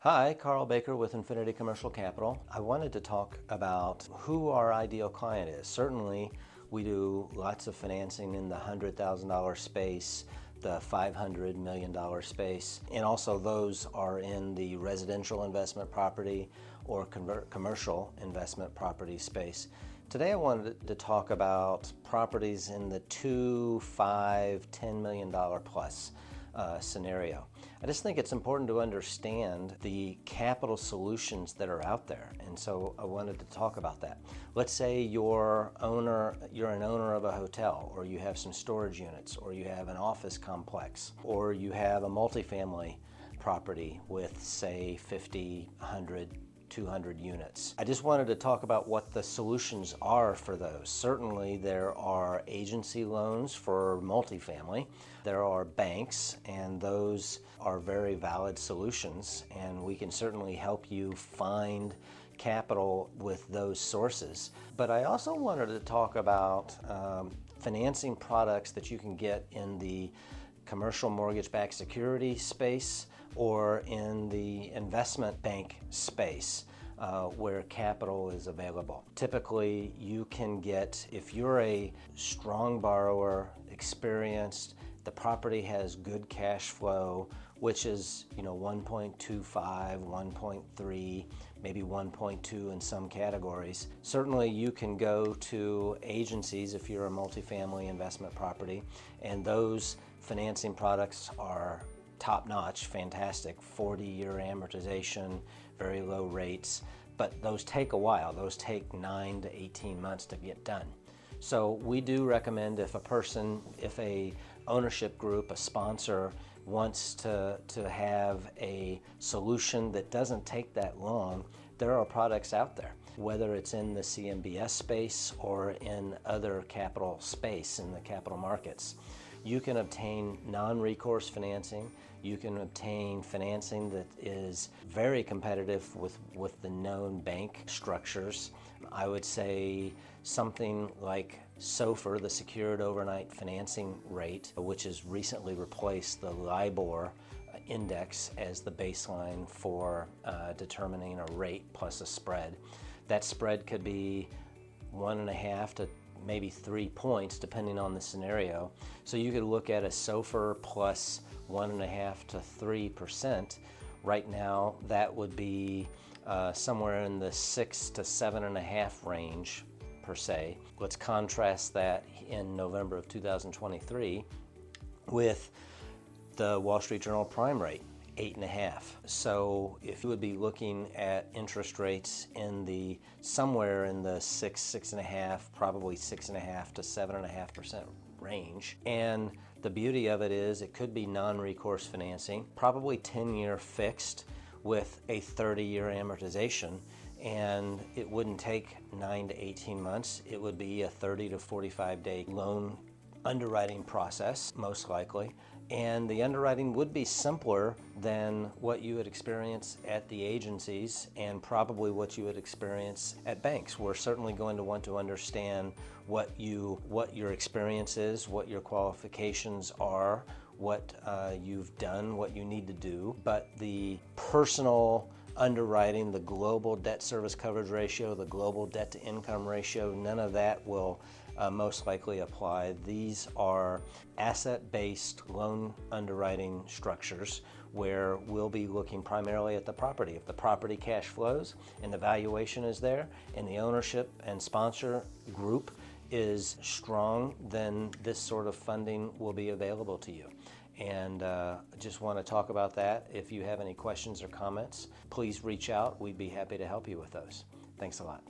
Hi, Carl Baker with Infinity Commercial Capital. I wanted to talk about who our ideal client is. Certainly, we do lots of financing in the $100,000 space, the $500 million space, and also those are in the residential investment property or commercial investment property space. Today I wanted to talk about properties in the $2, $5, $10 million plus scenario. I just think it's important to understand the capital solutions that are out there, and so I wanted to talk about that. Let's say you're an owner of a hotel, or you have some storage units, or you have an office complex, or you have a multifamily property with, say, 50, 100, 200 units. I just wanted to talk about what the solutions are for those. Certainly there are agency loans for multifamily. There are banks, and those are very valid solutions, and we can certainly help you find capital with those sources. But I also wanted to talk about financing products that you can get in the commercial mortgage-backed security space or in the investment bank space where capital is available. Typically, you can get, if you're a strong borrower, experienced, the property has good cash flow, which is 1.25, 1.3, maybe 1.2 in some categories. Certainly you can go to agencies if you're a multifamily investment property, and those financing products are top-notch, fantastic, 40-year amortization, very low rates, but those take a while. Those take 9 to 18 months to get done. So we do recommend if a ownership group, a sponsor, wants to have a solution that doesn't take that long, there are products out there, whether it's in the CMBS space or in other capital space in the capital markets. You can obtain non-recourse financing. You can obtain financing that is very competitive with the known bank structures. I would say something like SOFR, the Secured Overnight Financing Rate, which has recently replaced the LIBOR index as the baseline for determining a rate plus a spread. That spread could be 1.5 to maybe 3 points depending on the scenario. So you could look at a SOFR plus 1.5 to 3%. Right now that would be somewhere in the 6 to 7.5 range per se. Let's contrast that in November of 2023 with the Wall Street Journal prime rate, 8.5. So if you would be looking at interest rates in somewhere in the 6.5, probably 6.5 to 7.5% range. And the beauty of it is it could be non-recourse financing, probably 10-year fixed with a 30-year amortization, and it wouldn't take 9 to 18 months. It would be a 30 to 45 day loan underwriting process, most likely. And the underwriting would be simpler than what you would experience at the agencies and probably what you would experience at banks. We're certainly going to want to understand what your experience is, what your qualifications are, what you've done, what you need to do. But the personal underwriting, the global debt service coverage ratio, the global debt to income ratio, none of that will most likely apply. These are asset-based loan underwriting structures where we'll be looking primarily at the property. If the property cash flows and the valuation is there and the ownership and sponsor group is strong, then this sort of funding will be available to you. And I just want to talk about that. If you have any questions or comments, please reach out. We'd be happy to help you with those. Thanks a lot.